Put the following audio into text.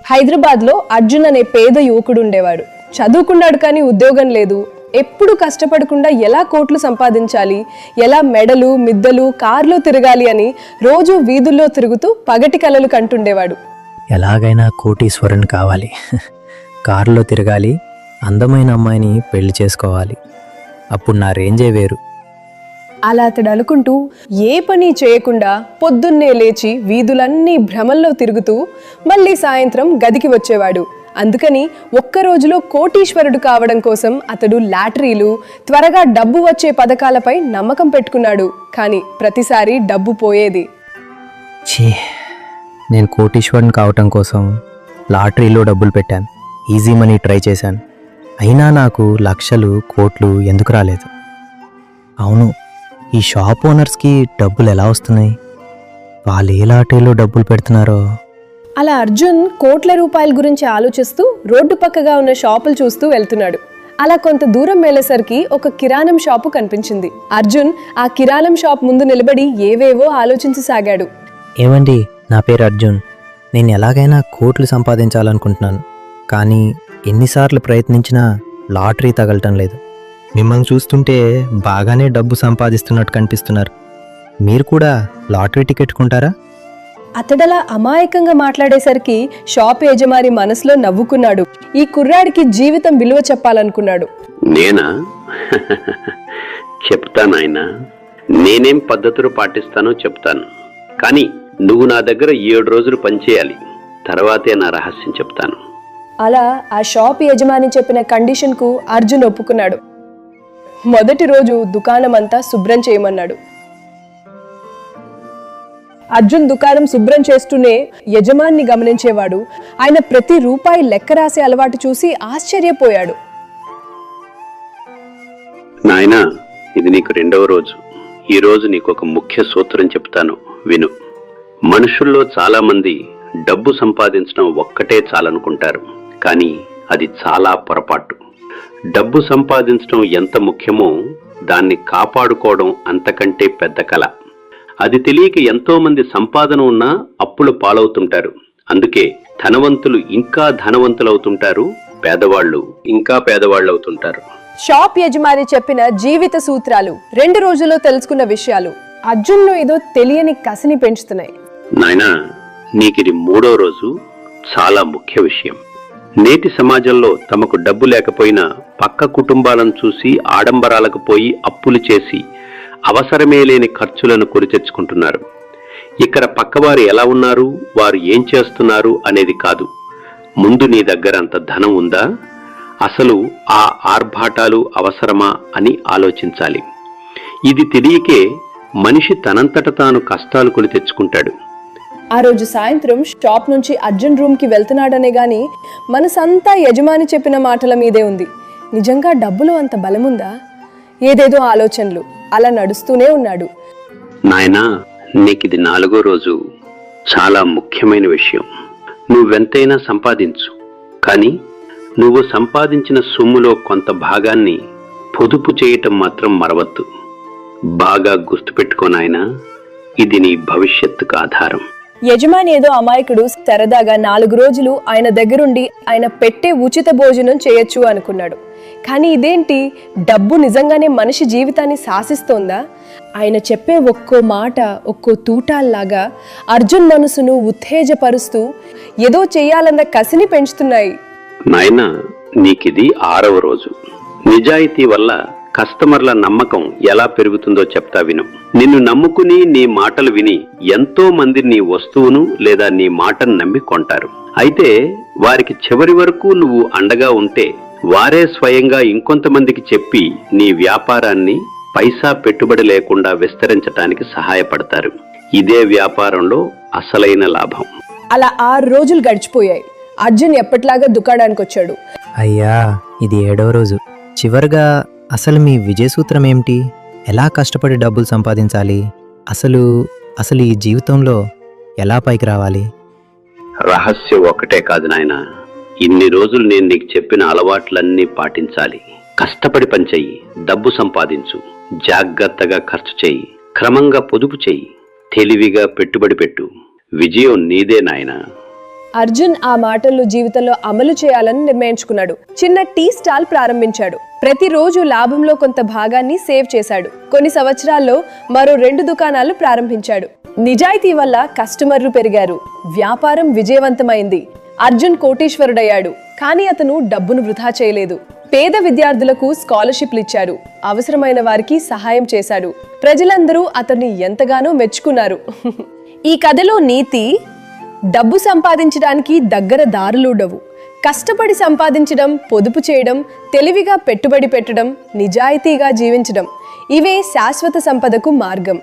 హైదరాబాద్లో అర్జున్ అనే పేద యువకుడు ఉండేవాడు. చదువుకున్నాడు కానీ ఉద్యోగం లేదు. ఎప్పుడు కష్టపడకుండా ఎలా కోట్లు సంపాదించాలి, ఎలా మెడలు మిద్దలు కార్లు తిరగాలి అని రోజు వీధుల్లో తిరుగుతూ పగటి కలలు కంటుండేవాడు. ఎలాగైనా కోటీశ్వరుని కావాలి, కారులో తిరగాలి, అందమైన అమ్మాయిని పెళ్లి చేసుకోవాలి, అప్పుడు నా రేంజే వేరు. అలా అతడు అనుకుంటూ ఏ పని చేయకుండా పొద్దున్నే లేచి వీధులన్నీ భ్రమల్లో తిరుగుతూ మళ్ళీ సాయంత్రం గదికి వచ్చేవాడు. అందుకని ఒక్క రోజులో కోటీశ్వరుడు కావడం కోసం అతడు లాటరీలు, త్వరగా డబ్బు వచ్చే పథకాలపై నమ్మకం పెట్టుకున్నాడు. కానీ ప్రతిసారి డబ్బు పోయేది. ఛీ, నేను కోటీశ్వరుని కావటం కోసం లాటరీలో డబ్బులు పెట్టాను, ఈజీ మనీ ట్రై చేశాను, అయినా నాకు లక్షలు కోట్లు ఎందుకు రాలేదు? అవును, ఈ షాప్ ఓనర్స్కి డబ్బులు ఎలా వస్తున్నాయి? వాళ్ళు ఏ లాటరీలో డబ్బులు పెడుతున్నారో? అలా అర్జున్ కోట్ల రూపాయల గురించి ఆలోచిస్తూ రోడ్డు పక్కగా ఉన్న షాపులు చూస్తూ వెళ్తున్నాడు. అలా కొంత దూరం వెళ్ళేసరికి ఒక కిరాణం షాపు కనిపించింది. అర్జున్ ఆ కిరాణం షాప్ ముందు నిలబడి ఏవేవో ఆలోచించసాగాడు. ఏమండి, నా పేరు అర్జున్, నేను ఎలాగైనా కోట్లు సంపాదించాలనుకుంటున్నాను, కానీ ఎన్నిసార్లు ప్రయత్నించినా లాటరీ తగలటం లేదు. మిమ్మల్ని చూస్తుంటే బాగానే డబ్బు సంపాదిస్తున్నట్టు కనిపిస్తున్నారు. మీరు కూడా లాటరీ టికెట్ కొంటారా? అతడలా అమాయకంగా మాట్లాడేసరికి షాప్ యజమాని మనసులో నవ్వుకున్నాడు. ఈ కుర్రాడికి జీవితం విలువ చెప్పాలనుకున్నాడు. నేనా? చెప్తానాయనా, నేనేం పద్ధతులు పాటిస్తానో చెప్తాను, కానీ నువ్వు నా దగ్గర 7 రోజులు పనిచేయాలి, తర్వాతే నా రహస్యం చెప్తాను. అలా ఆ షాప్ యజమాని చెప్పిన కండిషన్కు అర్జున్ ఒప్పుకున్నాడు. మొదటి రోజు దుకాణం అంతా శుభ్రం చేయమన్నాడు. అర్జున్ దుకాణం శుభ్రం చేస్తూనే యజమాన్ని గమనించేవాడు. ఆయన ప్రతి రూపాయి లెక్క రాసే అలవాటు చూసి ఆశ్చర్యపోయాడు. నాయనా, ఇది నీకు 2వ రోజు. ఈ రోజు నీకు ఒక ముఖ్య సూత్రం చెప్తాను, విను. మనుషుల్లో చాలా మంది డబ్బు సంపాదించడం ఒక్కటే చాలనుకుంటారు, కానీ అది చాలా పొరపాటు. డబ్బు సంపాదించడం ఎంత ముఖ్యమో దాన్ని కాపాడుకోవడం అంతకంటే పెద్ద కల. అది తెలియక ఎంతో మంది సంపాదన ఉన్నా అప్పులు పాలవుతుంటారు. అందుకే ధనవంతులు ఇంకా ధనవంతులవుతుంటారు, పేదవాళ్ళు ఇంకా పేదవాళ్ళు అవుతుంటారు. షాప్ యజమాని చెప్పిన జీవిత సూత్రాలు 2 రోజుల్లో తెలుసుకున్న విషయాలు అర్జున్లో ఏదో తెలియని కసిని పెంచుతున్నాయి. నాయనా, నీకిది 3వ రోజు. చాలా ముఖ్య విషయం. నేటి సమాజంలో తమకు డబ్బు లేకపోయినా పక్క కుటుంబాలను చూసి ఆడంబరాలకు పోయి అప్పులు చేసి అవసరమే లేని ఖర్చులను కొని తెచ్చుకుంటున్నారు. ఇక్కడ పక్కవారు ఎలా ఉన్నారు, వారు ఏం చేస్తున్నారు అనేది కాదు, ముందు నీ దగ్గర అంత ధనం ఉందా, అసలు ఆ ఆర్భాటాలు అవసరమా అని ఆలోచించాలి. ఇది తెలియకే మనిషి తనంతట తాను కష్టాలు కొని తెచ్చుకుంటాడు. ఆ రోజు సాయంత్రం షాప్ నుంచి అర్జున్ రూమ్కి వెళ్తున్నాడనే గాని మనసంతా యజమాని చెప్పిన మాటల మీదే ఉంది. నిజంగా డబ్బులో అంత బలముందా? ఏదేదో ఆలోచనలు. అలా నడుస్తూనే ఉన్నాడు. నాయనా, నీకిది 4వ రోజు. చాలా ముఖ్యమైన విషయం. నువ్వెంతైనా సంపాదించు, కానీ నువ్వు సంపాదించిన సొమ్ములో కొంత భాగాన్ని పొదుపు చేయటం మాత్రం మరవద్దు. బాగా గుర్తుపెట్టుకో నాయనా, ఇది నీ భవిష్యత్తుకు ఆధారం. యజమాని ఏదో అమాయకుడు సరదాగా 4 రోజులు ఆయన దగ్గరుండి ఆయన పెట్టే ఉచిత భోజనం చేయొచ్చు అనుకున్నాడు. కానీ ఇదేంటి, డబ్బు నిజంగానే మనిషి జీవితాన్ని శాసిస్తోందా? ఆయన చెప్పే ఒక్కో మాట ఒక్కో తూటాల్లాగా అర్జున్ మనసును ఉత్తేజపరుస్తూ ఏదో చెయ్యాలన్న కసిని పెంచుతున్నాయి. నాయనా, నీకిది 6వ రోజు. నిజాయితీ వల్ల కస్టమర్ల నమ్మకం ఎలా పెరుగుతుందో చెప్తా విను. నిన్ను నమ్ముకుని నీ మాటలు విని ఎంతో మంది నీ వస్తువును లేదా నీ మాటను నమ్మి కొంటారు. అయితే వారికి చివరి వరకు నువ్వు అండగా ఉంటే వారే స్వయంగా ఇంకొంతమందికి చెప్పి నీ వ్యాపారాన్ని పైసా పెట్టుబడి లేకుండా విస్తరించడానికి సహాయపడతారు. ఇదే వ్యాపారంలో అసలైన లాభం. అలా 6 రోజులు గడిచిపోయాయి. అర్జున్ ఎప్పటిలాగా దుకాణానికి వచ్చాడు. అయ్యా, ఇది 7వ రోజు. చివరిగా అసలు మీ విజయ సూత్రం ఏమిటి? ఎలా కష్టపడి డబ్బులు సంపాదించాలి? అసలు ఈ జీవితంలో ఎలా పైకి రావాలి? రహస్యం ఒకటే కాదు నాయనా, ఇన్ని రోజులు నేను నీకు చెప్పిన అలవాట్లన్నీ పాటించాలి. కష్టపడి పనిచేయి, డబ్బు సంపాదించు, జాగ్రత్తగా ఖర్చు చేయి, క్రమంగా పొదుపు చేయి, తెలివిగా పెట్టుబడి పెట్టు. విజయం నీదే నాయనా. అర్జున్ ఆ మాటలను జీవితంలో అమలు చేయాలని నిర్ణయించుకున్నాడు. చిన్న టీ స్టాల్ ప్రారంభించాడు. ప్రతిరోజు లాభంలో కొంత భాగాన్ని సేవ్ చేశాడు. కొన్ని సంవత్సరాల్లో మరో 2 దుకాణాలు ప్రారంభించాడు. నిజాయితీ వల్ల కస్టమర్లు పెరిగారు. వ్యాపారం విజయవంతమైంది. అర్జున్ కోటీశ్వరుడయ్యాడు. కానీ అతను డబ్బును వృధా చేయలేదు. పేద విద్యార్థులకు స్కాలర్షిప్లు ఇచ్చారు. అవసరమైన వారికి సహాయం చేశాడు. ప్రజలందరూ అతన్ని ఎంతగానో మెచ్చుకున్నారు. ఈ కథలో నీతి: డబ్బు సంపాదించడానికి దగ్గర దారులుండవు. కష్టపడి సంపాదించడం, పొదుపు చేయడం, తెలివిగా పెట్టుబడి పెట్టడం, నిజాయితీగా జీవించడం, ఇవే శాశ్వత సంపదకు మార్గం.